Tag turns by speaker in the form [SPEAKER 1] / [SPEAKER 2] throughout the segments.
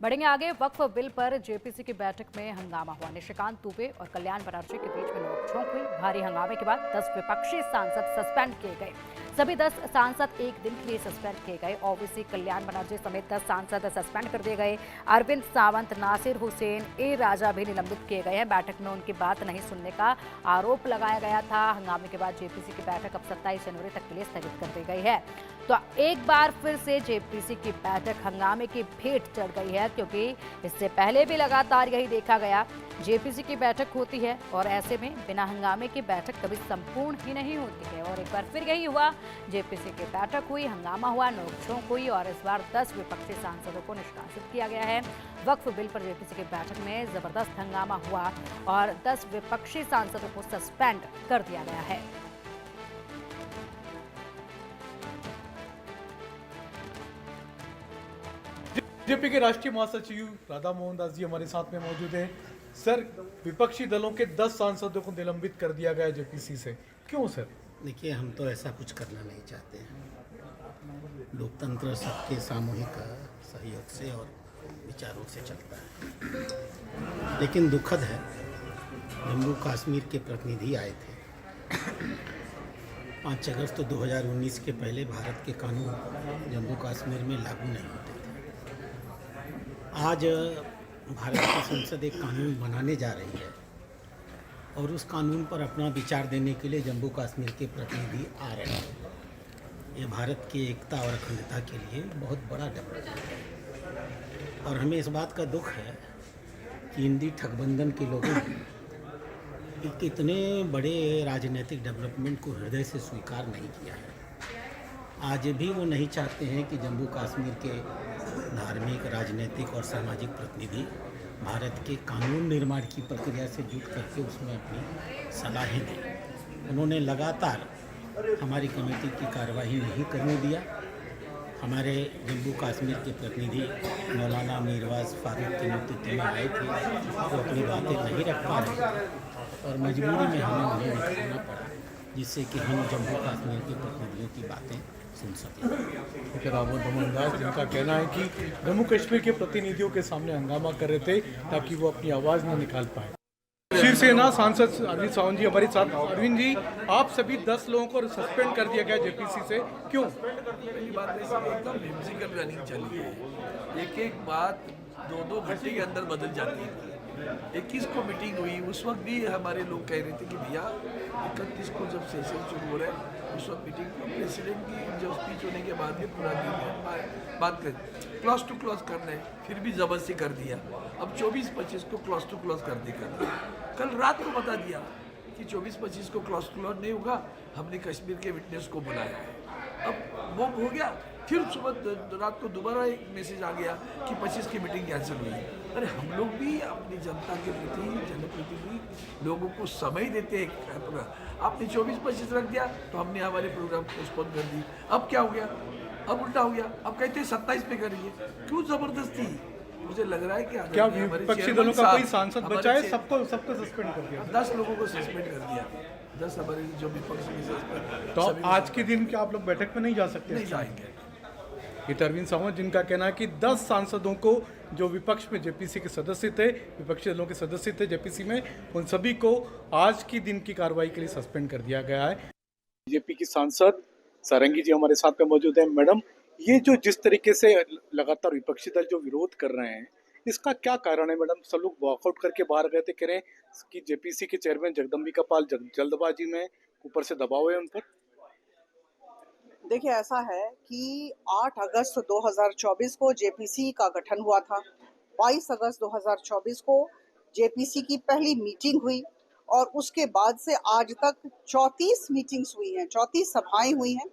[SPEAKER 1] बढ़ेंगे आगे। वक्फ बिल पर जेपीसी की बैठक में हंगामा हुआ। निशिकांत दुबे और कल्याण बनर्जी के बीच में नोकझोंक हुई। भारी हंगामे के बाद 10 विपक्षी सांसद सस्पेंड किए गए। सभी 10 सांसद एक दिन के लिए सस्पेंड किए गए। ओवैसी, कल्याण बनर्जी समेत 10 सांसद सस्पेंड कर दिए गए। अरविंद सावंत, नासिर हुसैन, ए राजा भी निलंबित किए गए हैं। बैठक में उनकी बात नहीं सुनने का आरोप लगाया गया था। हंगामे के बाद जेपीसी की बैठक अब 27 जनवरी तक के लिए स्थगित कर दी गई है। तो एक बार फिर से जेपीसी की बैठक हंगामे की भेंट चढ़ गई है, क्योंकि इससे पहले भी लगातार यही देखा गया। जेपीसी की बैठक होती है और ऐसे में बिना हंगामे की बैठक कभी संपूर्ण ही नहीं होती है। और एक बार फिर यही हुआ। जेपीसी की बैठक हुई, हंगामा हुआ, नोकझोंक हुई और इस बार 10 विपक्षी सांसदों को निष्कासित किया गया है। वक्फ बिल पर जेपीसी की बैठक में जबरदस्त हंगामा हुआ और 10 विपक्षी सांसदों को सस्पेंड कर दिया गया है।
[SPEAKER 2] बीजेपी के राष्ट्रीय महासचिव राधा मोहन दास जी हमारे साथ में मौजूद हैं। सर, विपक्षी दलों के 10 सांसदों को निलंबित कर दिया गया जेपीसी से, क्यों सर?
[SPEAKER 3] देखिए, हम तो ऐसा कुछ करना नहीं चाहते हैं। लोकतंत्र सबके सामूहिक सहयोग से और विचारों से चलता है। लेकिन दुखद है, जम्मू कश्मीर के प्रतिनिधि आए थे 5 अगस्त 2019 के पहले भारत के कानून जम्मू कश्मीर में लागू नहीं होते थे। आज भारत की संसद एक कानून बनाने जा रही है और उस कानून पर अपना विचार देने के लिए जम्मू कश्मीर के प्रतिनिधि आ रहे हैं। ये भारत की एकता और अखंडता के लिए बहुत बड़ा डेवलपमेंट है और हमें इस बात का दुख है कि हिंदी ठगबंधन के लोगों ने एक इतने बड़े राजनीतिक डेवलपमेंट को हृदय से स्वीकार नहीं किया है। आज भी वो नहीं चाहते हैं कि जम्मू कश्मीर के धार्मिक, राजनीतिक और सामाजिक प्रतिनिधि भारत के कानून निर्माण की प्रक्रिया से जुट करके उसमें अपनी सलाहें दें। उन्होंने लगातार हमारी कमेटी की कार्रवाई नहीं करने दिया। हमारे जम्मू कश्मीर के प्रतिनिधि मौलाना मीरवाज फारूक के नेतृत्व में आए थे, वो अपनी बातें नहीं रख पा रहे और मजबूरी में हमें उन्हें निकालना पड़ा, जिससे कि हम जम्मू कश्मीर के प्रतिनिधियों की बातें सुन सकें।
[SPEAKER 2] राधा मोहन दास, जिनका कहना है कि जम्मू कश्मीर के प्रतिनिधियों के सामने हंगामा कर रहे थे ताकि वो अपनी आवाज़ न निकाल पाए। शिवसेना सांसद अरविंद सावंत जी हमारे साथ। अरविंद जी, आप सभी 10 लोगों को सस्पेंड कर दिया गया जेपीसी से, क्यों?
[SPEAKER 4] पहली बात एकदम म्यूजिकल रनिंग चली है। एक बात 2-2 घंटे के अंदर बदल जाती है। 21 को मीटिंग हुई, उस वक्त भी हमारे लोग कह रहे थे कि भैया 31 को जब सेशन शुरू हो रहा है उस वक्त मीटिंग प्रेसिडेंट की जो स्पीच होने के बाद भी पूरा दिन बात कर क्लॉज टू क्लॉज करना है, फिर भी ज़बरदस्ती कर दिया। अब 24-25 को क्लॉज टू क्लॉज कर दिया। कल रात को बता दिया कि 24-25 को क्लॉज टू क्लॉज नहीं होगा, हमने कश्मीर के विटनेस को बुलाया है। अब वो हो गया, फिर सुबह रात को दोबारा एक मैसेज आ गया कि 25 की मीटिंग कैंसिल हुई। अरे हम लोग भी अपनी जनता के प्रति, जनप्रतिनिधि लोगों को समय देते हैं। पूरा आपने 24-25 रख दिया तो हमने हमारे प्रोग्राम पोस्टपोन कर दी। अब क्या हो गया? अब उल्टा हो गया। अब कहते हैं 27 पे करेंगे। क्यों ज़बरदस्ती? मुझे लग रहा है कि
[SPEAKER 2] क्या विपक्षी दलों का कोई सांसद बचा है? सबको सस्पेंड कर दिया।
[SPEAKER 4] 10 लोगों को सस्पेंड कर दिया। 10 हमारे जो विपक्ष में सस्पेंड।
[SPEAKER 2] तो आज के दिन क्या आप लोग बैठक में नहीं जा सकते?
[SPEAKER 4] नहीं जाएंगे।
[SPEAKER 2] ये अरविंद सावंत, जिनका कहना है कि 10 सांसदों को जो विपक्ष में जेपीसी के सदस्य थे, विपक्षी दलों के सदस्य थे जेपीसी में, उन सभी को आज की दिन की कार्रवाई के लिए सस्पेंड कर दिया गया है। बीजेपी की सांसद सारंगी जी हमारे साथ में मौजूद हैं। मैडम, ये जो जिस तरीके से लगातार विपक्षी दल जो विरोध कर रहे हैं, इसका क्या कारण है मैडम? सब लोग वॉकआउट करके बाहर गए थे, कह रहे हैं कि जेपीसी के चेयरमैन जगदम्बिका पाल जल्दबाजी में ऊपर से दबाव है उन पर।
[SPEAKER 5] देखिए, ऐसा है कि 8 अगस्त 2024 को जेपीसी का गठन हुआ था। 22 अगस्त 2024 को जेपीसी की पहली मीटिंग हुई और उसके बाद से आज तक 34 मीटिंग्स हुई हैं, 34 सभाएं हुई हैं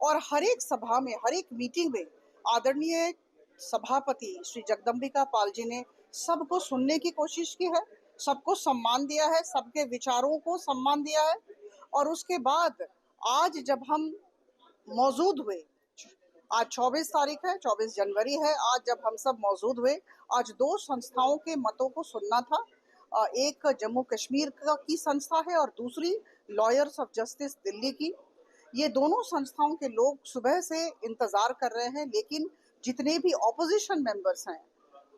[SPEAKER 5] और हर एक सभा में, हर एक मीटिंग में आदरणीय सभापति श्री जगदम्बिका पाल जी ने सबको सुनने की कोशिश की है, सबको सम्मान दिया है, सबके विचारों को सम्मान दिया है। और उसके बाद आज जब हम मौजूद हुए, आज 24 तारीख है, 24 जनवरी है, आज जब हम सब मौजूद हुए, आज 2 संस्थाओं के मतों को सुनना था। एक जम्मू कश्मीर की संस्था है और दूसरी लॉयर्स ऑफ जस्टिस दिल्ली की। ये दोनों संस्थाओं के लोग सुबह से इंतजार कर रहे हैं, लेकिन जितने भी ऑपोजिशन मेंबर्स हैं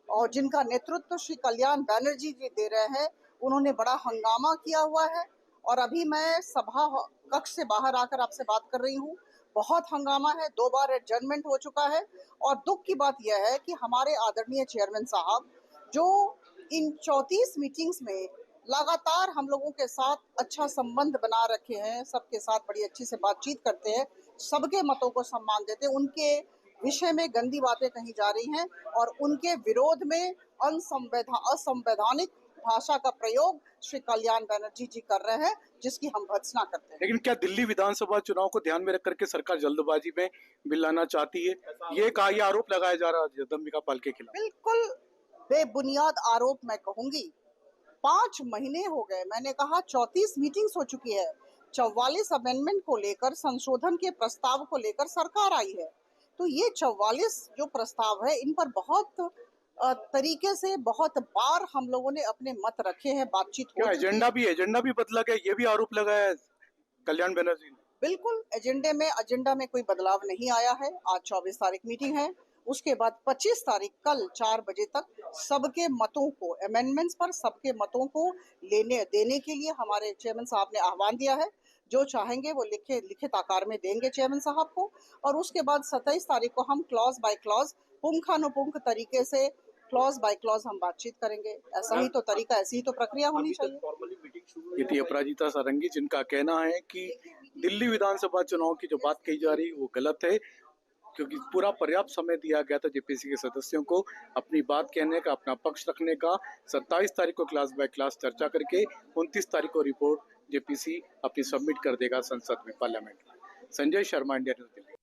[SPEAKER 5] और जिनका नेतृत्व श्री कल्याण बैनर्जी जी दे रहे हैं, उन्होंने बड़ा हंगामा किया हुआ है। और अभी मैं सभा कक्ष से बाहर आकर आपसे बात कर रही हूँ। बहुत हंगामा है, 2 बार एडजर्नमेंट हो चुका है। और दुख की बात यह है कि हमारे आदरणीय चेयरमैन साहब जो इन 34 मीटिंग्स में लगातार हम लोगों के साथ अच्छा संबंध बना रखे हैं, सबके साथ बड़ी अच्छी से बातचीत करते हैं, सबके मतों को सम्मान देते हैं, उनके विषय में गंदी बातें कही जा रही हैं और उनके विरोध में असंवैधानिक भाषा का प्रयोग श्री कल्याण बैनर्जी जी कर रहे हैं, जिसकी हम भर्त्सना करते हैं।
[SPEAKER 2] लेकिन क्या दिल्ली विधानसभा चुनाव को ध्यान में रख करके सरकार जल्दबाजी में बिल लाना चाहती है? ये आरोप लगाया जा रहा है जगदम्बिका पाल के खिलाफ।
[SPEAKER 5] बिल्कुल बेबुनियाद आरोप मैं कहूंगी। 5 महीने हो गए, मैंने कहा 34 मीटिंग्स हो चुकी है, 44 अमेंडमेंट को लेकर, संशोधन के प्रस्ताव को लेकर सरकार आई है। तो ये 44 जो प्रस्ताव है, इन पर बहुत तरीके से बहुत बार हम लोगों ने अपने मत रखे हैं, बातचीत हो चुकी है।
[SPEAKER 2] एजेंडा भी बदला गया, ये भी आरोप लगाया है कल्याण बैनर्जी ने।
[SPEAKER 5] बिल्कुल, एजेंडा में कोई बदलाव नहीं आया है। आज 24 तारीख मीटिंग है, उसके बाद 25 तारीख कल 4 बजे तक सबके मतों को, अमेंडमेंट्स पर सबके मतों को देने के लिए हमारे चेयरमैन साहब ने आह्वान दिया है। जो चाहेंगे वो लिखित आकार में देंगे चेयरमैन साहब को। और उसके बाद 27 तारीख को हम क्लॉज बाय क्लॉज, पुंखानुपुंख तरीके से क्लॉज बाय क्लॉज हम बातचीत करेंगे। ऐसा ही तो तरीका, ऐसी ही तो प्रक्रिया होनी चाहिए।
[SPEAKER 2] ये थी अपराजिता सारंगी, जिनका कहना है कि दिल्ली विधानसभा चुनाव की जो बात कही जा रही है वो गलत है, क्योंकि पूरा पर्याप्त समय दिया गया था जेपीसी के सदस्यों को अपनी बात कहने का, अपना पक्ष रखने का। 27 तारीख को क्लास बाय क्लास चर्चा करके 29 तारीख को रिपोर्ट जेपीसी अपनी सबमिट कर देगा संसद में, पार्लियामेंट में। Sanjay Sharma, India news Delhi.